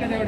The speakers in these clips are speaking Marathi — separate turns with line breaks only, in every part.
तुम्ही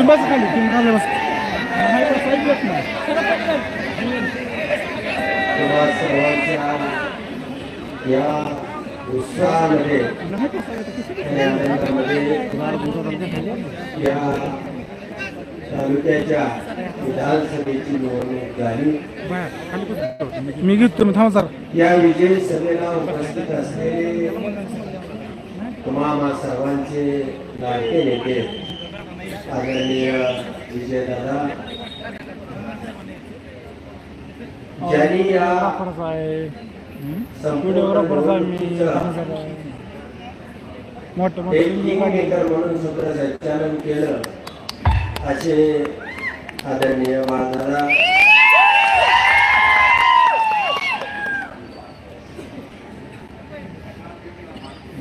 बस खाली तुम्ही खाली बस
या उत्साहामध्ये या तालुक्याच्या विधानसभेची निवडणूक झाली.
मी घेतो तुम्ही थांबा सर.
या विजयी सभेला उपस्थित असलेले तुम्हा सर्वांचे लाडके नेते आदरणीय विजयदादा, ज्यांनी या म्हणून सूत्रसंचालन केलं असे आदरणीय बाळदादा,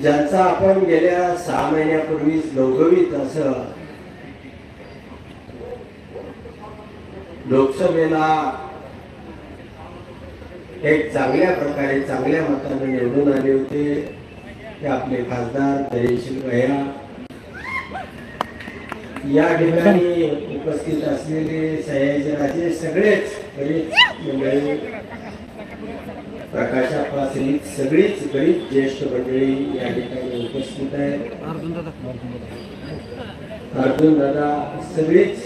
ज्यांचा आपण गेल्या 6 महिन्यापूर्वीच घवघवीत असं लोकसभेला एक चांगल्या प्रकारे चांगल्या मताने निवडून आले होते ते आपले खासदार धैर्यशील भैया. या ठिकाणी उपस्थित असलेले सयाजीराजे सगळेच मंडळी, प्रकाशापासून सगळीच गरीब ज्येष्ठ मंडळी या ठिकाणी उपस्थित आहेत. अर्जुन दादा सगळीच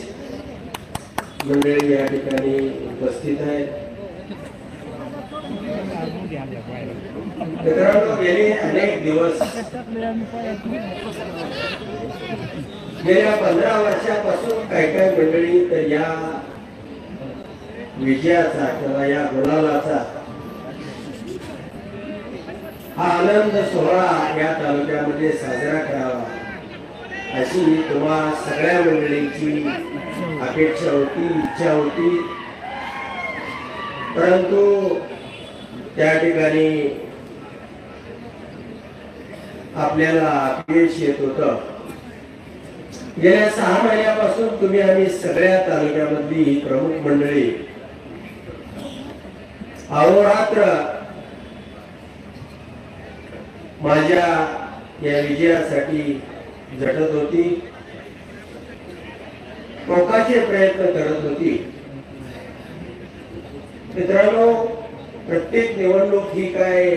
मंडळी या ठिकाणी उपस्थित आहेत. मित्रांनो, गेले अनेक दिवस गेल्या 15 वर्षापासून काही मंडळी तर या विजयाचा किंवा या गुलालाचा हा आनंद सोहळा या तालुक्यामध्ये साजरा करावा अशी तुम्हा सगळ्या मंडळींची अपेक्षा होती, इच्छा होती. परंतु त्या ठिकाणी आपल्याला अपयश येत होतं. गेल्या 6 महिन्यापासून तुम्ही आम्ही सगळ्या तालुक्यामधली ही प्रमुख मंडळी अहोरात्र माझ्या या विजयासाठी झटत होती, टोकाचे प्रयत्न करत होती. मित्रांनो, प्रत्येक निवडणूक ही काय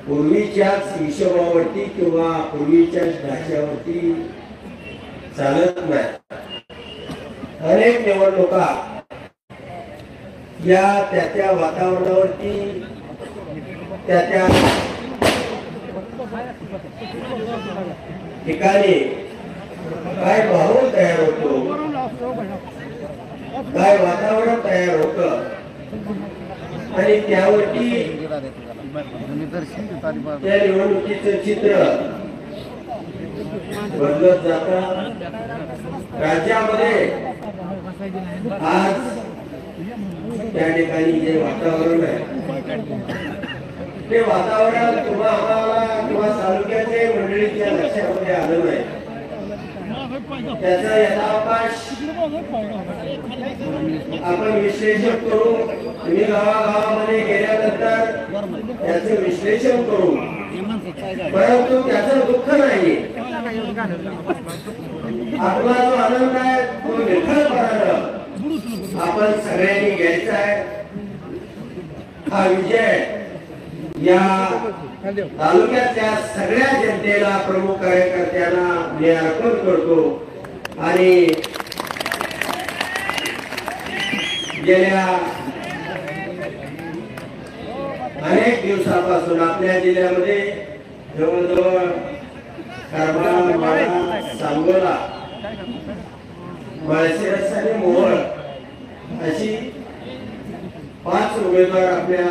पूर्वीच्याच हिशोबावरती किंवा पूर्वीच्याच ढाच्यावरती चालत नाही. अनेक निवडणुका या त्या वातावरणावरती त्या ठिकाणी काय माहोल तयार होतो, काय वातावरण तयार होतं आणि त्यावरती त्या निवडणुकीचं चित्र बदलत जातं. राज्यामध्ये आज त्या ठिकाणी जे वातावरण आहे ते वातावरण तुम्हाला किंवा तालुक्याचे मंडळीच्या लक्षामध्ये आलं नाही. त्याचा यथावकाश आपण विश्लेषण करू. तुम्ही गावागावामध्ये गेल्यानंतर त्याचं विश्लेषण करू. परंतु त्याचं दुःख नाही, आपला जो आनंद आहे तो निर्भरपणानं आपण सगळ्यांनी घ्यायचा आहे. हा विजय या तालुक्यातल्या सगळ्या जनतेला, प्रमुख कार्यकर्त्यांना मी अर्पण करतो. आणि गेल्या अनेक दिवसापासून आपल्या जिल्ह्यामध्ये जवळजवळ करमाळा, माढा, सांगोला, माळशिरस आणि मोहोळ अशी 5 उमेदवार आपल्या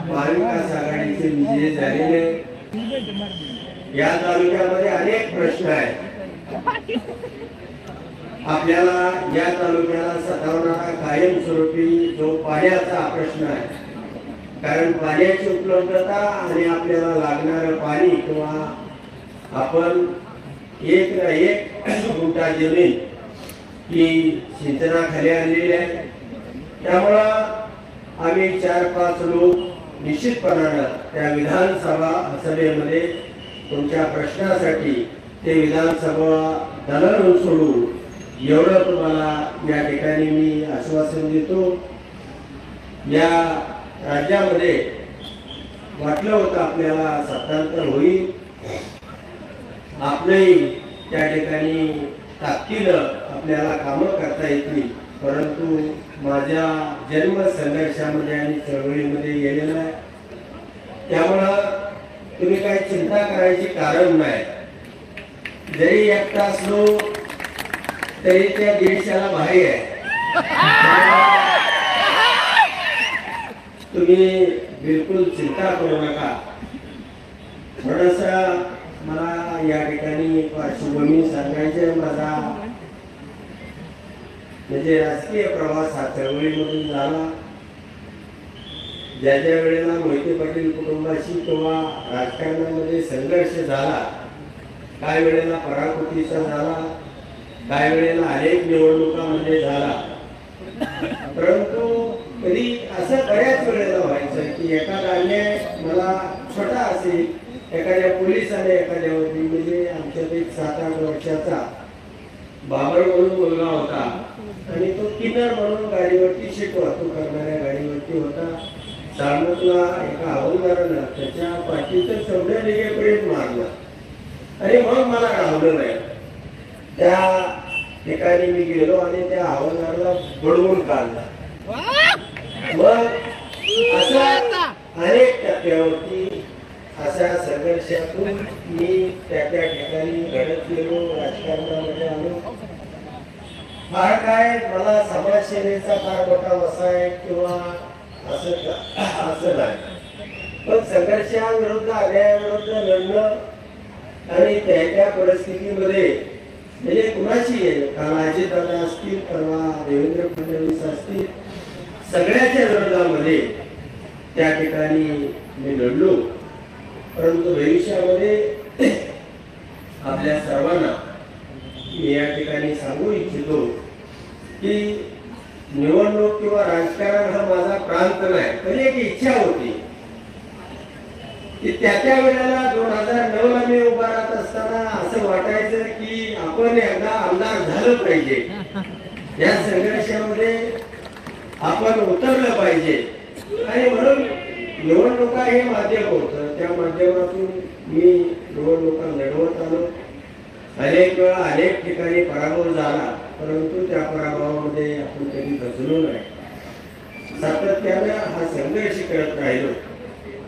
महाविकास आघाडीचे विजयी झालेले. या तालुक्यामध्ये अनेक प्रश्न आहेत. आपल्याला या तालुक्याला सतावणारा कायमस्वरूपी जो पाण्याचा प्रश्न आहे, कारण पाण्याची उपलब्धता आणि आपल्याला लागणारं पाणी किंवा आपण एक ना एक गुंठा जमीन ही सिंचनाखाली आलेली आहे. त्यामुळं आम्ही 4-5 लोक निश्चितपणानं त्या विधानसभा सभेमध्ये तुमच्या प्रश्नासाठी ते विधानसभा दलालून सोडू एवढं तुम्हाला या ठिकाणी मी आश्वासन देतो. या राज्यामध्ये वाटलं होतं आपल्याला सत्तांतर होईल, आपलंही त्या ठिकाणी ताकदीनं आपल्याला कामं करता येतील, परंतु माझ्या जन्म संघर्षामध्ये आणि चळवळीमध्ये गेलेला आहे. त्यामुळं तुम्ही काही चिंता करायची कारण नाही. जरी एकटा असलो तरी त्या देशाला बाहेर आहे. तुम्ही बिलकुल चिंता करू नका. थोडासा मला या ठिकाणी पार्श्वभूमी सांगायची. माझा म्हणजे राजकीय प्रवास हा चळवळीमधून झाला. ज्या ज्या वेळेला मोहिते पाटील कुटुंबाशी किंवा राजकारणामध्ये संघर्ष झाला, काही वेळेला पराकोटीचा झाला, काही वेळेला अनेक निवडणुकांमध्ये झाला, परंतु कधी असं बऱ्याच वेळेला व्हायचं की एखादा अन्याय मला छोटा असेल, एखाद्या पोलिसाने एखाद्यावरती, म्हणजे आमच्यात एक 7-8 वर्षाचा बाबर म्हणून मुलगा होता आणि तो किन्नर म्हणून गाडीवरती शीट वाहतूक करणाऱ्या गाडीवरती होता. सामूतला एका हवालदारानं त्याच्या पाठीचं चौड्या निघेपर्यंत मारलं आणि मग मला राहलं नाही. त्या ठिकाणी मी गेलो आणि त्या हवालदाराला बडवून काढला. मग असं अनेक टप्प्यावरती अशा संघर्षातून मी त्या ठिकाणी घडत गेलो, राजकारणामध्ये आलो. फार काय मला समाजसेवेचा फार मोठा वसा आहे किंवा असं नाही, पण संघर्षाविरुद्ध अन्यायाविरुद्ध लढणं आणि त्या परिस्थितीमध्ये म्हणजे कुणाची काल अजितदादा असतील, परवा देवेंद्र फडणवीस असतील, सगळ्याच्या विरोधामध्ये त्या ठिकाणी मी लढलो. परंतु भविष्यामध्ये आपल्या सर्वांना मी या ठिकाणी सांगू इच्छितो की निवडणूक किंवा राजकारण हा माझा प्रांत नाही, पण एक इच्छा होती की त्या वेळेला 2009 ला मी उभा राहत असताना असं वाटायचं की आपण एकदा आमदार झालं पाहिजे, या संघर्षामध्ये आपण उतरलं पाहिजे. आणि म्हणून निवडणुका हे माध्यम होतं, त्या माध्यमातून मी निवडणुका लढवत आलो. अनेक वेळा अनेक ठिकाणी पराभव झाला, परंतु त्या पराभवामध्ये आपण कधी खचलो नाही. सातत्याने हा संघर्ष करत राहिलो.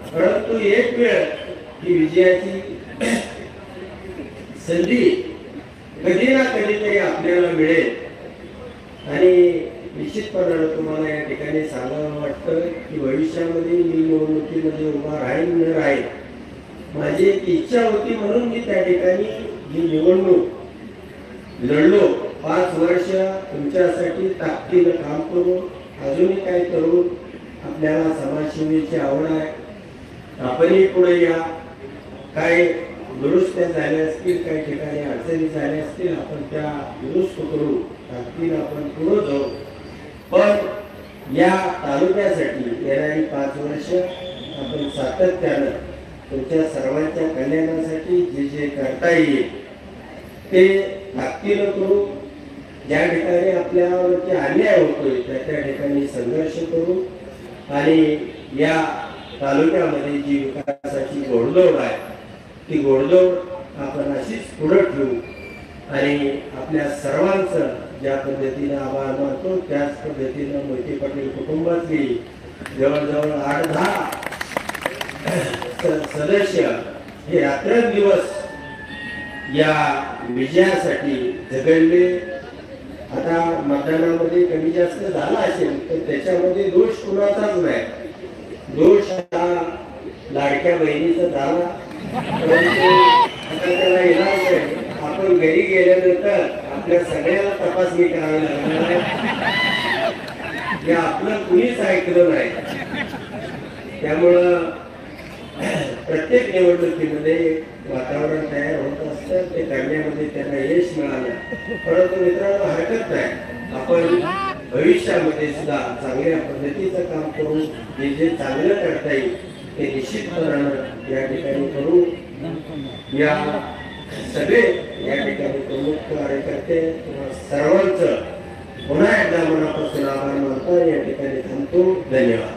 परंतु एक वेळ ही विजयाची संधी कधी ना कधीतरी आपल्याला मिळेल. आणि निश्चितपणे तुम्हाला या ठिकाणी सांगावं वाटतं की भविष्यामध्ये मी निवडणुकीमध्ये उभा राहील न राहील, माझी एक इच्छा होती, म्हणून मी त्या ठिकाणी ही निवडणूक लढलो. 5 वर्ष तुमच्यासाठी ताकदीनं काम करून अजूनही काय करून आपल्याला समाजसेवेची आवड आहे. आपणही पुढे या. काय दुरुस्त्या झाल्या असतील, काही ठिकाणी अडचणी झाल्या असतील, आपण त्या दुरुस्त करू, ताकदीनं आपण पुढे जाऊ. पण या तालुक्यासाठी येणारी 5 वर्ष आपण सातत्यानं तुमच्या सर्वांच्या कल्याणासाठी जे जे करता येईल ते ताकदीनं करू. ज्या ठिकाणी आपल्यावरती अन्याय होतोय त्या ठिकाणी संघर्ष करू. आणि या तालुक्यामध्ये जी विकासाची घोडदौड आहे ती घोडदौड आपण अशीच पुढे ठेवू. आणि आपल्या सर्वांचं ज्या पद्धतीने आभार मानतो त्याच पद्धतीनं मोहिते पाटील कुटुंबातली जवळजवळ 8-10 सदस्य हे रात्रंदिवस या विजयासाठी झगडले. आता मतदानामध्ये कमी जास्त झाला असेल तर त्याच्यामध्ये दोष कुणाचाच नाही. दोष हा लाडक्या बहिणीचा झाला, परंतु आता त्याला इलाज आहे. आपण घरी गेल्यानंतर आपल्या सगळ्याला तपासणी करावी लागणार आहे. हे आपलं कुणीच ऐकलं नाही. त्यामुळं प्रत्येक निवडणुकीमध्ये वातावरण तयार होत असतं. असतं ते करण्यामध्ये त्यांना यश मिळालं. परंतु मित्रांनो हरकत नाही, आपण भविष्यामध्ये सुद्धा चांगल्या पद्धतीचं काम करू. जे चांगलं करता येईल ते निश्चितपणानं या ठिकाणी करू. या सगळे या ठिकाणी प्रमुख कार्यकर्ते सर्वांचं पुन्हा एकदा मनापासून आभार मानतो. या ठिकाणी थांबतो. धन्यवाद.